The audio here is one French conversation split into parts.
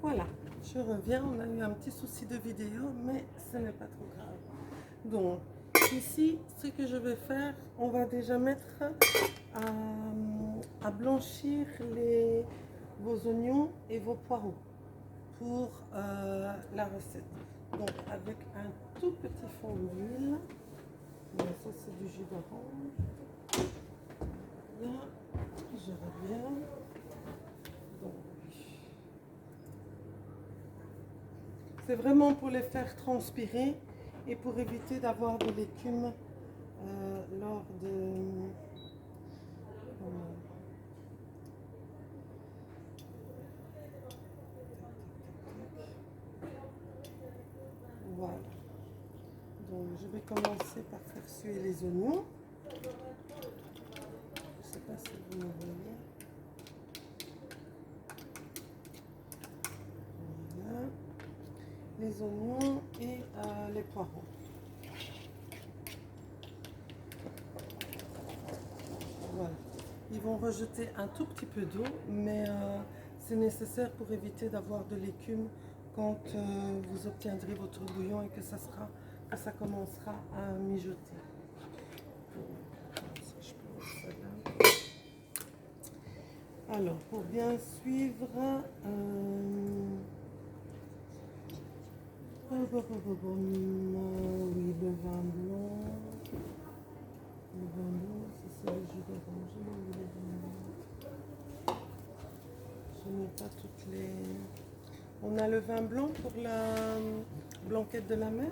Voilà, je reviens, on a eu un petit souci de vidéo, mais ce n'est pas trop grave. Donc, ici, ce que je vais faire, on va déjà mettre à blanchir vos oignons et vos poireaux pour la recette. Donc, avec un tout petit fond d'huile, ça c'est du jus d'orange. Là, je reviens. Donc, c'est vraiment pour les faire transpirer et pour éviter d'avoir de l'écume lors de... Voilà. Donc je vais commencer par faire suer les oignons. Je ne sais pas si vous me voyez. Voilà. Les oignons et les poireaux. Voilà. Ils vont rejeter un tout petit peu d'eau, mais c'est nécessaire pour éviter d'avoir de l'écume quand vous obtiendrez votre bouillon et que ça commencera à mijoter. Alors, pour bien suivre, oui, le vin blanc. Le vin blanc, c'est le jus d'orange. Je n'ai pas toutes les... On a le vin blanc pour la blanquette de la mer.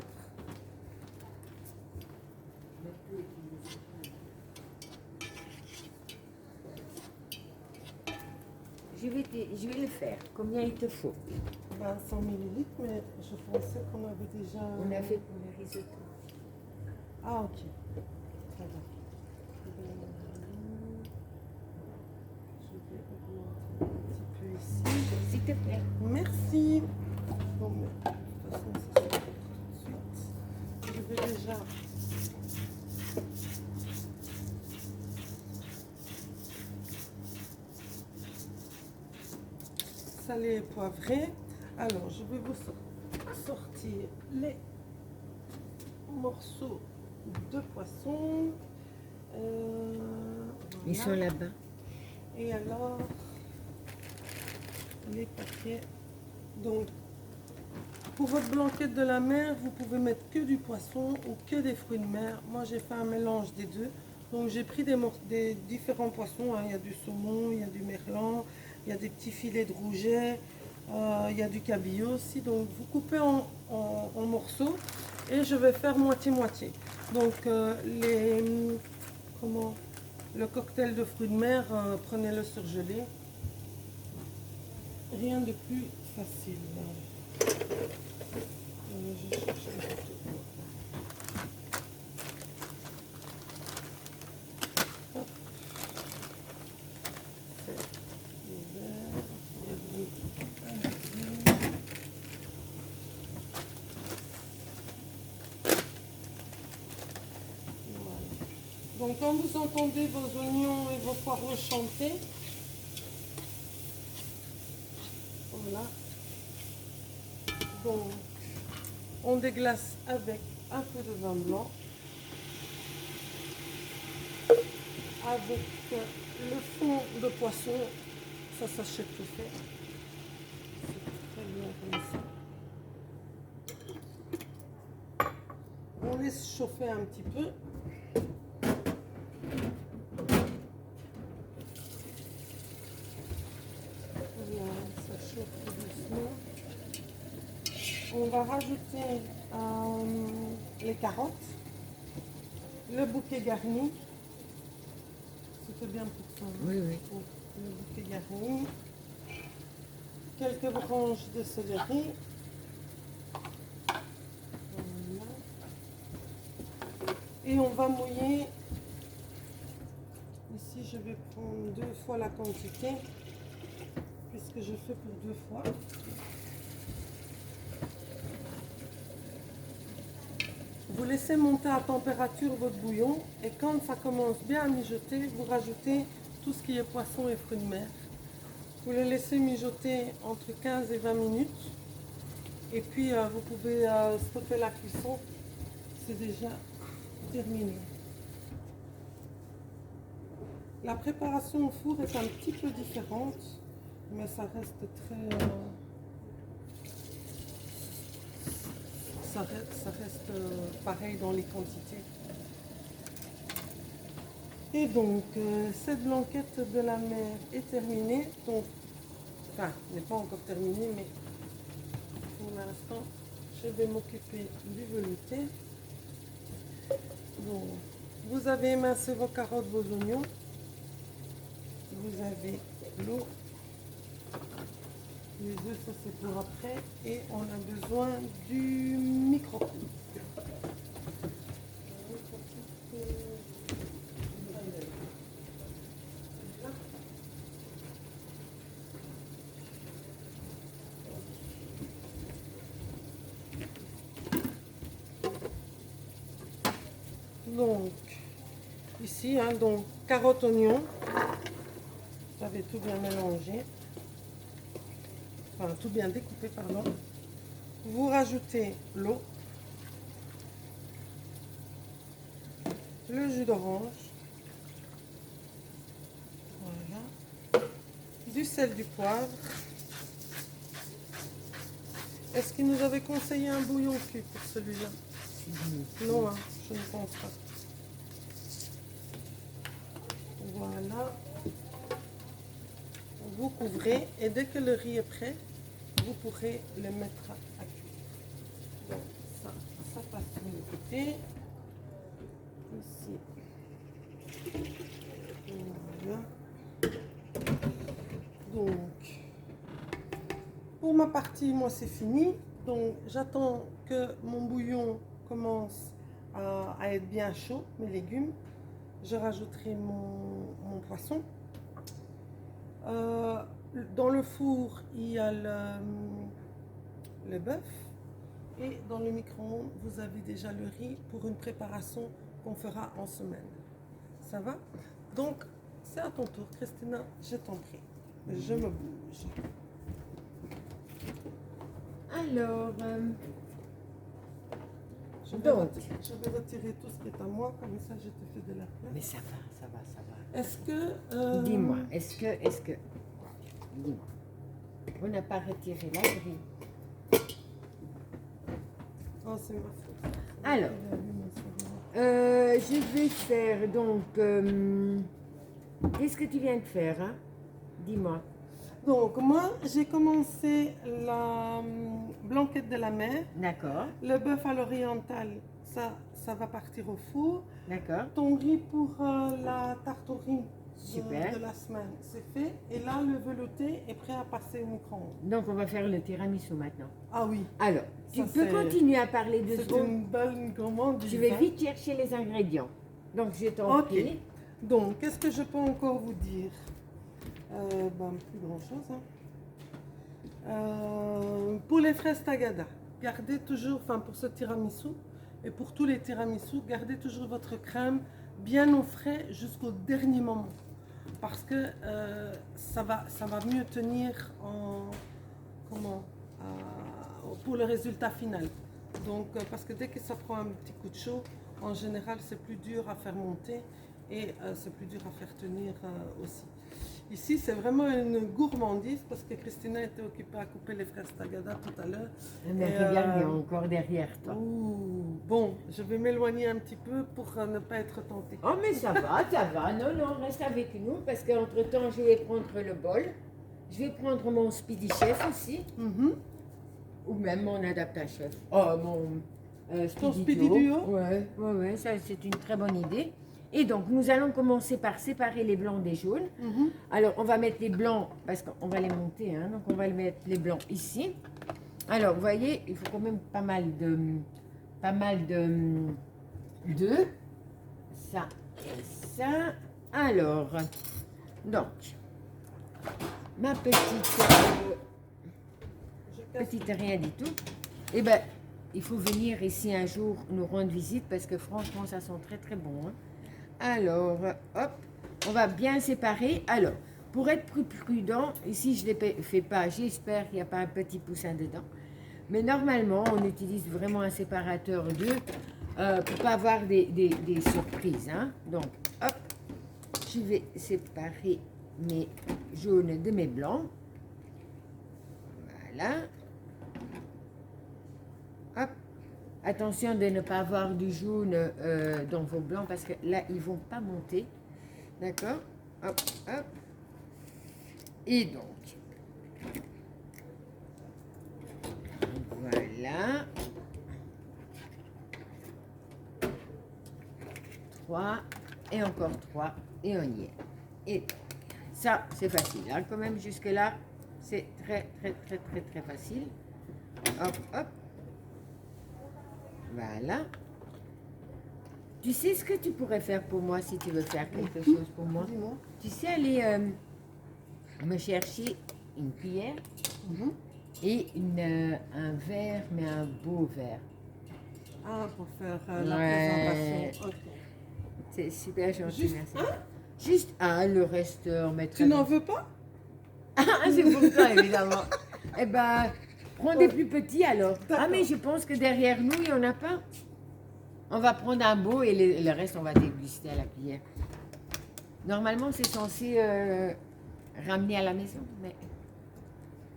Je vais le faire. Combien il te faut? 100 ml, mais je pensais qu'on avait déjà... On a fait pour le risotto. Ah, ok. Très bien. Je vais augmenter un petit peu ici. S'il te plaît. Merci. Bon, mais de toute façon, ça se fait tout de suite. Je vais déjà... salé et poivré. Alors, je vais vous sortir les morceaux de poisson. Ils sont là-bas. Et alors, les paquets. Donc, pour votre blanquette de la mer, vous pouvez mettre que du poisson ou que des fruits de mer. Moi, j'ai fait un mélange des deux. Donc, j'ai pris des différents poissons. Hein. Il y a du saumon, il y a du merlan, il y a des petits filets de rouget, il y a du cabillaud aussi. Donc, vous coupez en morceaux et je vais faire moitié-moitié. Donc, le cocktail de fruits de mer, prenez-le surgelé. Rien de plus facile. Je cherche un peu. Hop. C'est ouvert. Voilà. Donc quand vous entendez vos oignons et vos poireaux chanter, voilà. Donc on déglace avec un peu de vin blanc, avec le fond de poisson, ça s'achète tout fait. C'est très bien comme ça. On laisse chauffer un petit peu. Voilà, ça chauffe tout doucement. On va rajouter les carottes, le bouquet garni. C'était bien pour ça. Hein? Oui, oui. Le bouquet garni, quelques branches de céleri. Voilà. Et on va mouiller. Ici, je vais prendre 2 fois la quantité, puisque je fais pour 2 fois. Vous laissez monter à température votre bouillon et quand ça commence bien à mijoter, vous rajoutez tout ce qui est poisson et fruits de mer. Vous les laissez mijoter entre 15 et 20 minutes. Et puis vous pouvez stopper la cuisson. C'est déjà terminé. La préparation au four est un petit peu différente, mais ça reste très... ça reste pareil dans les quantités. Et donc, cette blanquette de la mer est terminée. Donc, enfin, n'est pas encore terminée, mais pour l'instant, je vais m'occuper du velouté. Donc, vous avez émincé vos carottes, vos oignons. Vous avez l'eau. Les œufs, ça c'est pour après. Et on a besoin du micro-ondes. Donc, ici, hein, donc, carottes, oignons. Vous avez tout bien mélangé. Enfin, tout bien découpé, pardon. Vous rajoutez l'eau, le jus d'orange, voilà, du sel, du poivre. Est-ce qu'il nous avait conseillé un bouillon cuit pour celui-là? Non, hein, je ne pense pas. Voilà. Vous couvrez et dès que le riz est prêt, vous pourrez le mettre à cuire. Donc ça passe sur le côté. Ici. Voilà. Donc, pour ma partie, moi c'est fini. Donc j'attends que mon bouillon commence à être bien chaud, mes légumes. Je rajouterai mon poisson. Dans le four, il y a le bœuf. Et dans le micro-ondes, vous avez déjà le riz pour une préparation qu'on fera en semaine. Ça va? Donc, c'est à ton tour, Christina, je t'en prie. Je me bouge. Alors, Je vais retirer tout ce qui est à moi, comme ça je te fais de la place. mais ça va, ça va, ça va. Est-ce que... Dis-moi, est-ce que... Dis-moi. On n'a pas retiré la grille. Oh, c'est ma faute. Alors, je vais faire donc... qu'est-ce que tu viens de faire, hein? Dis-moi. Donc, moi, j'ai commencé la blanquette de la mer. D'accord, Le bœuf à l'oriental, ça va partir au four. d'accord. Ton riz pour la tarte au riz Super. de la semaine, c'est fait. Et là, le velouté est prêt à passer au micro-ondes. Donc, on va faire le tiramisu maintenant. Ah oui, Alors, tu Ça, peux c'est- continuer à parler de c'est secondes. une bonne gourmande. Je vais vite chercher les ingrédients. Donc, je t'en Ok. prie. Donc, qu'est-ce que je peux encore vous dire? Plus grand-chose. Pour les fraises tagada, gardez toujours, enfin pour ce tiramisu et pour tous les tiramisus, gardez toujours votre crème bien au frais jusqu'au dernier moment. Parce que ça va mieux tenir pour le résultat final. Donc, parce que dès que ça prend un petit coup de chaud, en général, c'est plus dur à faire monter et c'est plus dur à faire tenir aussi. Ici, c'est vraiment une gourmandise parce que Christina était occupée à couper les fraises tagada tout à l'heure. Mais Et, regarde, il y a encore derrière toi. Bon, je vais m'éloigner un petit peu pour ne pas être tentée. Oh, mais ça va, ça va. Non, non, reste avec nous parce qu'entre-temps, je vais prendre le bol. Je vais prendre mon Speedy Chef aussi. Mhm. Ou même mon Adapta Chef. Oh, mon Ton Speedy Duo. Ouais, ouais, ouais, ça c'est une très bonne idée. Et donc, nous allons commencer par séparer les blancs des jaunes. Mhm. Alors, on va mettre les blancs, parce qu'on va les monter, hein, donc on va mettre les blancs ici. Alors, vous voyez, il faut quand même pas mal d'œufs. Ça et ça. Alors, donc, ma petite rien du tout. Eh ben, il faut venir ici un jour nous rendre visite parce que franchement, ça sent très très bon. Hein. Alors, hop, on va bien séparer. Alors, pour être plus prudent, ici je ne les fais pas, j'espère qu'il n'y a pas un petit poussin dedans. Mais normalement, on utilise vraiment un séparateur d'œufs pour ne pas avoir des surprises. Hein. Donc, hop, je vais séparer mes jaunes de mes blancs. Voilà. Hop. Attention de ne pas avoir du jaune dans vos blancs parce que là, ils ne vont pas monter. D'accord? Hop, hop. Et donc, voilà. 3 et encore 3 et on y est. Et ça, c'est facile. Hein, quand même, jusque-là, c'est très facile. Hop, hop. Voilà. Tu sais ce que tu pourrais faire pour moi si tu veux faire quelque chose pour moi? Tu sais aller me chercher une cuillère et un verre, mais un beau verre. Ah, pour faire la présentation. Ok. C'est super gentil, Juste merci. Juste un, le reste, on mettra... Tu n'en veux pas? Ah, c'est pour toi, évidemment. Eh ben, prends des plus petits alors. Ah, mais je pense que derrière nous, il n'y en a pas. On va prendre un beau et le reste, on va déguster à la cuillère. Normalement, c'est censé ramener à la maison, mais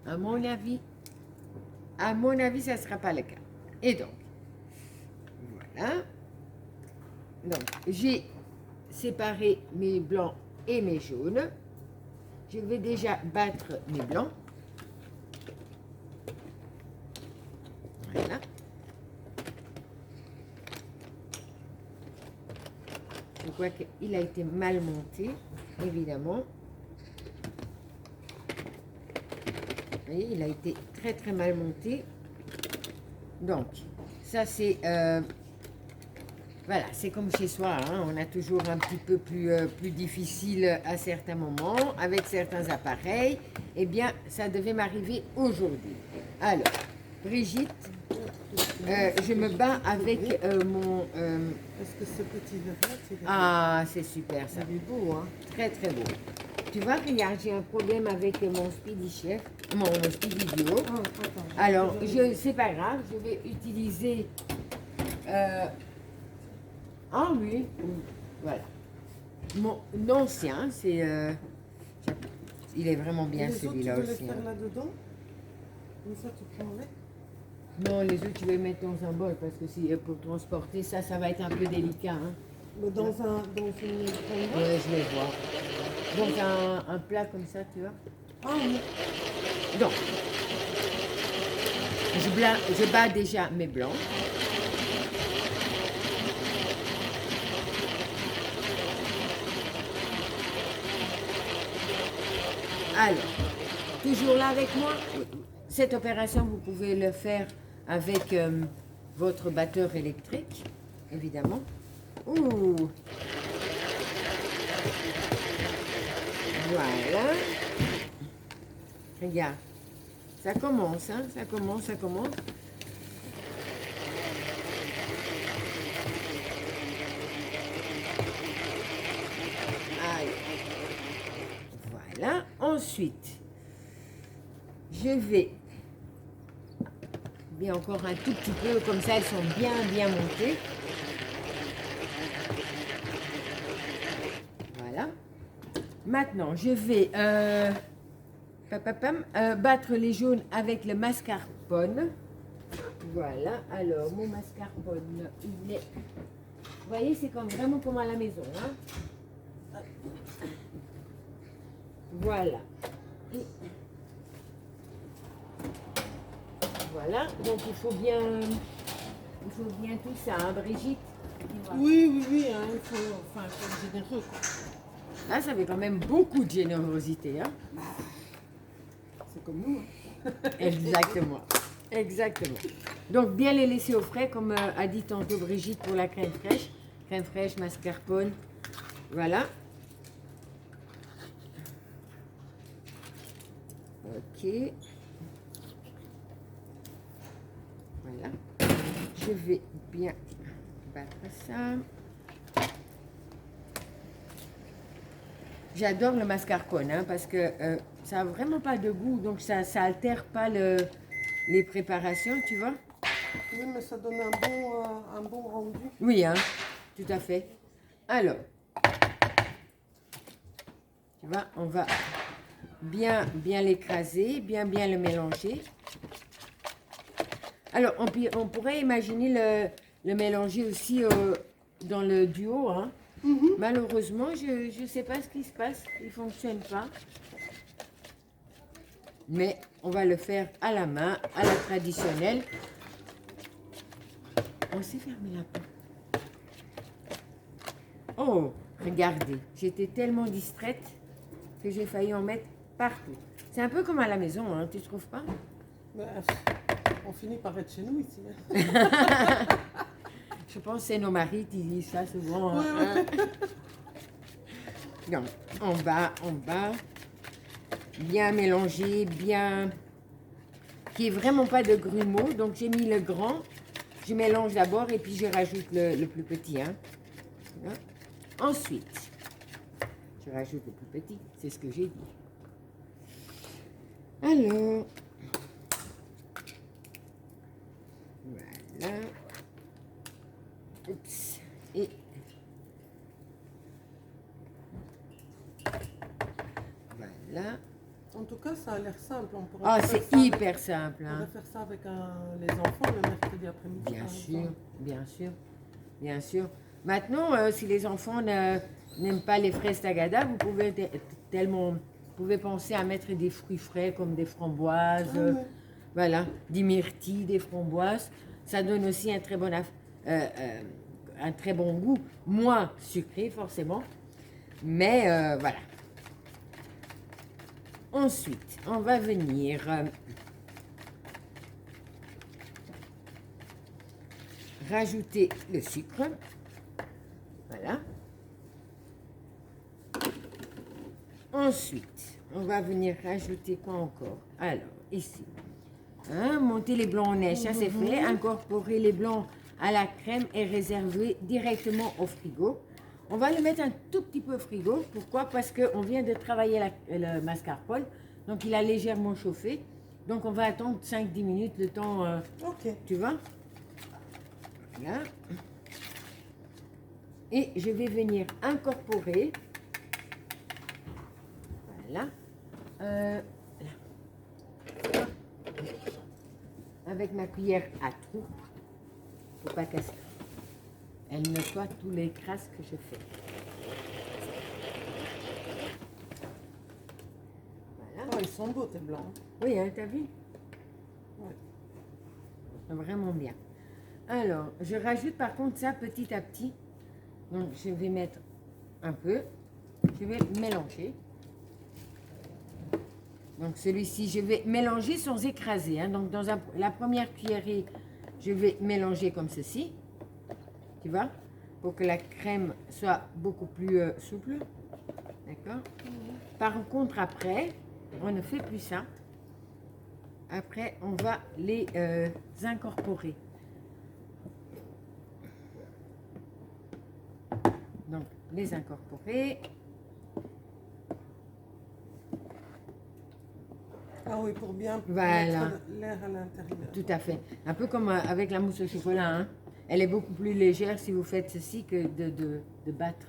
à mon avis, ça ne sera pas le cas. Et donc, voilà. Donc, j'ai séparé mes blancs et mes jaunes. Je vais déjà battre mes blancs. Voilà. Je vois qu'il a été mal monté, évidemment. Vous voyez, il a été très mal monté. Donc, ça c'est... voilà, c'est comme chez soi, hein, on a toujours un petit peu plus difficile à certains moments, avec certains appareils. Eh bien, ça devait m'arriver aujourd'hui. Alors, Brigitte, je me bats avec mon... Est-ce que ce petit verre-là, c'est... Ah, c'est super ça. Il est beau, hein? Très beau. Tu vois, regarde, j'ai un problème avec mon Speedy Chef, mon Speedy Duo. Ah, attends. Alors, c'est pas grave, je vais utiliser... Ah oui, voilà. Mon ancien, c'est... il est vraiment bien celui-là aussi. Les autres, tu veux aussi. les faire Hein. là-dedans? Comme ça, tu prends avec? Non, les autres, tu vas les mettre dans un bol parce que si, pour transporter ça, ça va être un peu délicat. Hein. Mais dans une Ouais, je vais voir. Donc un plat comme ça, tu vois. Ah oui. Donc, je bats déjà mes blancs. Alors, toujours là avec moi. Cette opération, vous pouvez le faire avec votre batteur électrique, évidemment. Ouh. Voilà. Regarde. Ça commence, hein. Ça commence. Allez. Voilà. Ensuite, je vais bien encore un tout petit peu, comme ça elles sont bien montées. Voilà. Maintenant, je vais battre les jaunes avec le mascarpone. Voilà. Alors, mon mascarpone, il est... Vous voyez, c'est vraiment comme à la maison. Hein. Voilà. Et voilà. Donc, il faut bien tout ça, hein, Brigitte? Oui, hein, il faut être généreux, quoi. Là, ça fait quand même beaucoup de générosité. Hein. C'est comme nous. Hein. Exactement. Donc, bien les laisser au frais, comme a dit tantôt Brigitte pour la crème fraîche. Crème fraîche, mascarpone. Voilà. Ok. Voilà. Je vais bien battre ça. J'adore le mascarpone hein, parce que ça n'a vraiment pas de goût, donc ça altère pas les préparations, tu vois. Oui, mais ça donne un bon rendu. Oui, hein, tout à fait. Alors, tu vois, on va bien l'écraser, bien le mélanger. Alors, on pourrait imaginer le mélanger aussi dans le duo, hein. Malheureusement, je ne sais pas ce qui se passe, il ne fonctionne pas. Mais on va le faire à la main, à la traditionnelle. On s'est fermé la porte. Oh, regardez, j'étais tellement distraite que j'ai failli en mettre partout. C'est un peu comme à la maison, hein, tu ne trouves pas? Mais, on finit par être chez nous ici. Je pense que c'est nos maris qui disent ça souvent. Oui, Hein. Donc, on va bien mélanger, bien... Qu'il n'y ait vraiment pas de grumeaux. Donc, j'ai mis le grand. Je mélange d'abord et puis je rajoute le plus petit. Hein. Voilà. Ensuite, je rajoute le plus petit. C'est ce que j'ai dit. Alors, voilà. Oups. Et voilà. En tout cas, ça a l'air simple. On pourrait Ah, faire c'est ça hyper simple. On Hein. va faire ça avec les enfants le mercredi après-midi. Bien par sûr, exemple. bien sûr, bien sûr. Maintenant, si les enfants n'aiment pas les fraises tagada, vous pouvez vous pouvez penser à mettre des fruits frais comme des framboises, Ah, ouais. voilà, des myrtilles, des framboises. Ça donne aussi un très bon goût, moins sucré forcément, mais voilà. Ensuite, on va venir rajouter le sucre. Voilà. Ensuite, on va venir rajouter quoi encore? Alors, ici. Hein, monter les blancs en neige, ça c'est fait. Incorporer les blancs à la crème et réserver directement au frigo. On va le mettre un tout petit peu au frigo. Pourquoi? Parce qu'on vient de travailler le mascarpone. Donc, il a légèrement chauffé. Donc, on va attendre 5-10 minutes le temps, Ok. tu vois? Voilà. Et je vais venir incorporer, voilà, là. Avec ma cuillère à trous, faut pas casser. Elle nettoie tous les crasses que je fais. Voilà. Oh, ils sont beaux tes blancs. Oui, hein, t'as vu? Ouais. Vraiment bien. Alors, je rajoute par contre ça petit à petit. Donc, je vais mettre un peu. Je vais mélanger. Donc, celui-ci, je vais mélanger sans écraser. Hein. Donc, dans la première cuillerée, je vais mélanger comme ceci. Tu vois? Pour que la crème soit beaucoup plus souple. D'accord? Par contre, après, on ne fait plus ça. Après, on va les incorporer. Donc, les incorporer. Ah oui, pour bien Voilà. mettre l'air à l'intérieur. Tout à fait. Un peu comme avec la mousse au chocolat. Hein. Elle est beaucoup plus légère si vous faites ceci que de battre.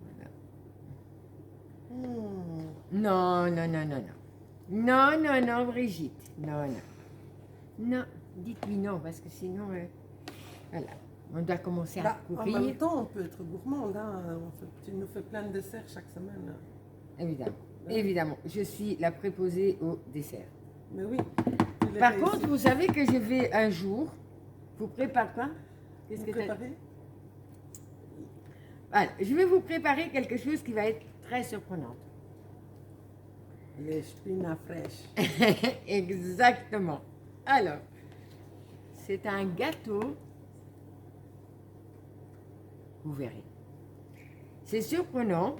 Voilà. Non, non, non, non, non. Non, non, non, Brigitte. Non, non. Non, dites-lui non, parce que sinon, voilà. On doit commencer à En courir. même temps, on peut être gourmande. Hein. Tu nous fais plein de desserts chaque semaine. Hein. Évidemment. Évidemment. Je suis la préposée au dessert. Mais oui. Par contre, vous savez que je vais un jour vous préparer quoi? Qu'est-ce que tu as? Voilà, je vais vous préparer quelque chose qui va être très surprenant. Les spinach fraîches. Exactement. Alors, c'est un gâteau. Vous verrez. C'est surprenant.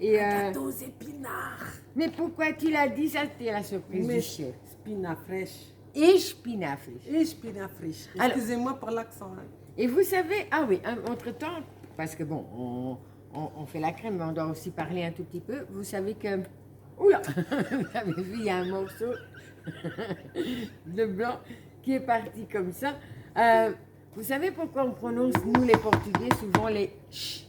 Et Gâteau aux épinards. mais pourquoi tu l'as dit? Ça, c'était la surprise du chef. Spinach fraîches. Et spinach fraîche. Et spinach fraîches. Alors- Excusez-moi pour l'accent. Hein. Et vous savez, ah oui, entre-temps, parce que bon, on fait la crème, mais on doit aussi parler un tout petit peu. Vous savez que... Oula, vous avez vu, il y a un morceau de blanc qui est parti comme ça. Vous savez pourquoi on prononce, nous les Portugais, souvent les ch?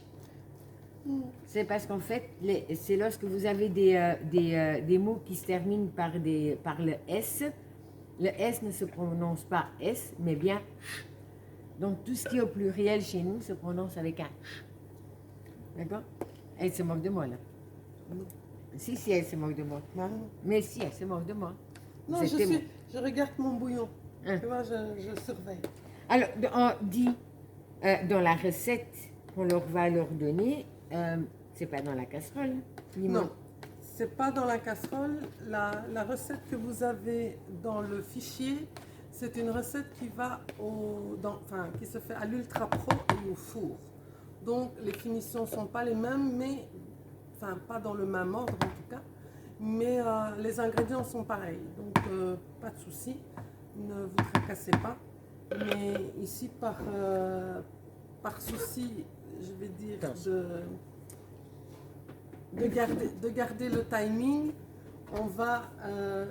C'est parce qu'en fait, c'est lorsque vous avez des mots qui se terminent par le S. Le S ne se prononce pas S, mais bien ch. Donc tout ce qui est au pluriel chez nous se prononce avec un ch. D'accord? Elle se moque de moi là. Si, elle se moque de moi. Non, Mais si, elle se moque de moi. non je regarde mon bouillon. Hein. Tu vois, je surveille. Alors, on dit dans la recette qu'on va leur donner, c'est pas dans la casserole. Non, c'est pas dans la casserole. La recette que vous avez dans le fichier, c'est une recette qui va qui se fait à l'ultra pro et au four. Donc les finitions sont pas les mêmes, mais pas dans le même ordre en tout cas. Mais les ingrédients sont pareils, donc pas de souci. Ne vous tracassez pas. Mais ici par souci, je vais dire de garder le timing, on va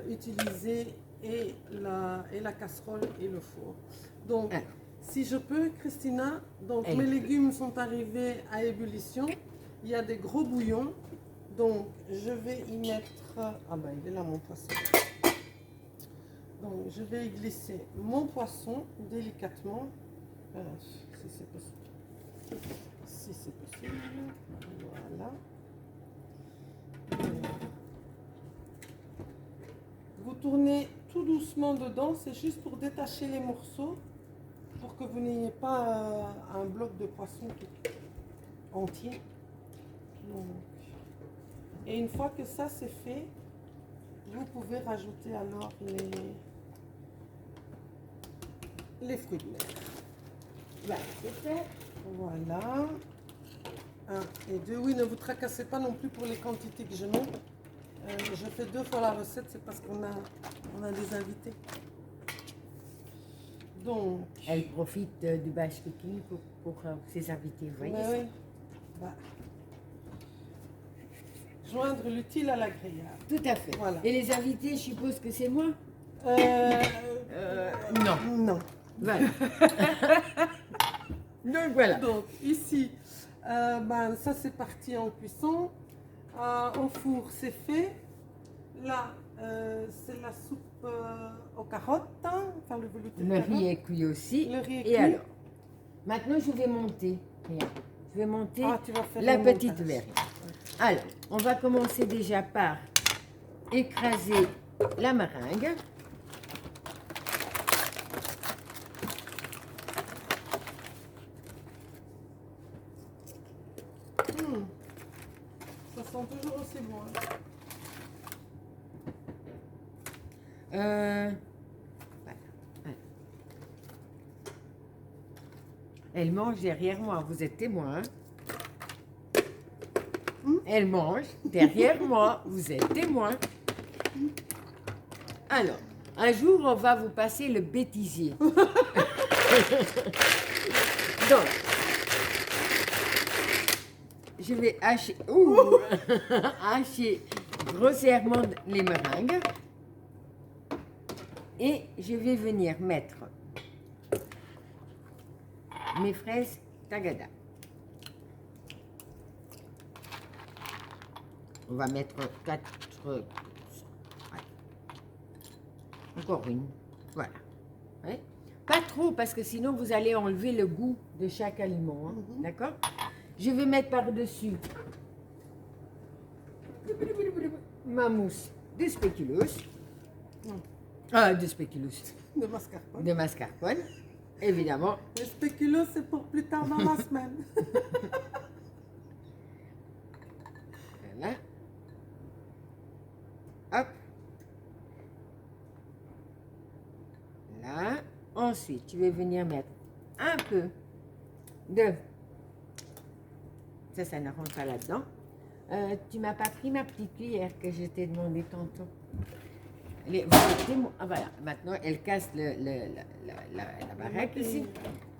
utiliser et la casserole et le four. Donc, si je peux, Christina, donc mes légumes sont arrivés à ébullition. Il y a des gros bouillons. Donc, je vais y mettre... Ah ben, il est là mon poisson. Donc, je vais y glisser mon poisson délicatement. Si c'est possible. Si c'est possible. Voilà. Vous tournez tout doucement dedans, c'est juste pour détacher les morceaux, pour que vous n'ayez pas un bloc de poisson entier. Donc, et une fois que ça c'est fait, vous pouvez rajouter alors les fruits de mer. Voilà, c'est fait. Voilà. 1 et 2. Oui, ne vous tracassez pas non plus pour les quantités que je mets. Je fais 2 fois la recette, c'est parce qu'on a des invités. Donc... Elle profite du batch cooking pour ses invités, vous voyez ça? Oui. Bah, joindre l'utile à l'agréable. Tout à fait. Voilà. Et les invités, je suppose que c'est moi? Non. Non. Voilà. Donc voilà. Donc ici, ça c'est parti en cuisson. Au four c'est fait. Là, c'est la soupe aux carottes. Enfin, le velouté de Le carottes. riz est cuit aussi. Le riz est Et cuit. alors, maintenant je vais monter. Regarde. Je vais monter Tu vas faire la le petite montage. verre. Alors, on va commencer déjà par écraser la meringue. Ça sent toujours aussi bon. Voilà. Elle mange derrière moi, vous êtes témoin. Hein? Elle mange derrière moi, vous êtes témoin. Alors, un jour, on va vous passer le bêtisier. Donc, je vais hacher, hacher grossièrement les meringues. Et je vais venir mettre mes fraises tagada. On va mettre 4... Encore une. Voilà. Ouais. Pas trop, parce que sinon vous allez enlever le goût de chaque aliment. Hein. D'accord? Je vais mettre par-dessus ma mousse de spéculoos. De spéculoos. De mascarpone. De mascarpone, évidemment. Le spéculoos, c'est pour plus tard dans la semaine. Voilà. Hop. Là. Ensuite, tu vais venir mettre un peu de... Ça ne rentre pas là-dedans. Tu m'as pas pris ma petite cuillère que je t'ai demandé tantôt. Voilà, maintenant elle casse la baraque ici.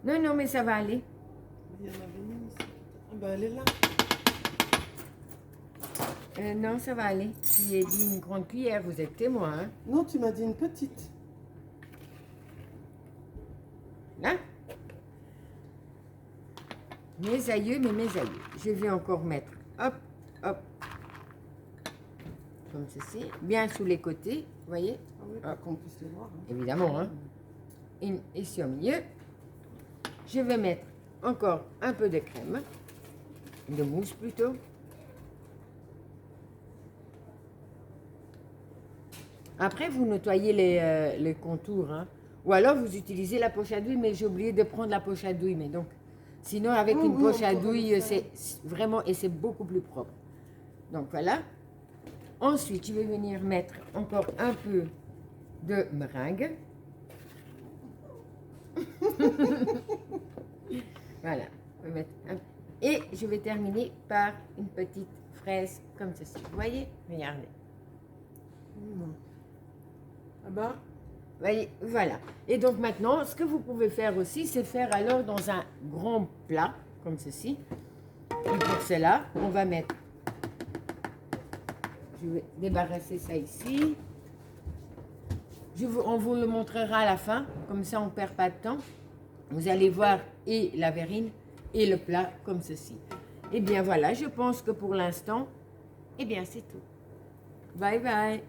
Non, mais ça va aller. Il y en avait une ici. Elle est là. Non, ça va aller. J'ai dit une grande cuillère, vous êtes témoin. Hein? Non, tu m'as dit une petite. Là. Mes aïeux, mais mes aïeux. Je vais encore mettre, hop, hop, comme ceci, bien sous les côtés, vous voyez, Ah oui, pour qu'on puisse les voir. Hein. évidemment, hein. Ici au milieu. Je vais mettre encore un peu de crème, de mousse plutôt. Après, vous nettoyez les contours, hein. Ou alors vous utilisez la poche à douille, mais j'ai oublié de prendre la poche à douille, mais donc... Sinon, avec Oh, une oui, poche on à pourrait douille, le faire. c'est vraiment, et c'est beaucoup plus propre. Donc voilà. Ensuite, je vais venir mettre encore un peu de meringue. Voilà. Je vais mettre et je vais terminer par une petite fraise comme ceci. Vous voyez? Regardez. Ah bah, Voyez, voilà. Et donc maintenant, ce que vous pouvez faire aussi, c'est faire alors dans un grand plat, comme ceci. Et pour cela, on va mettre... Je vais débarrasser ça ici. On vous le montrera à la fin, comme ça on ne perd pas de temps. Vous allez voir et la verrine et le plat comme ceci. Et bien voilà, je pense que pour l'instant, eh bien c'est tout. Bye bye.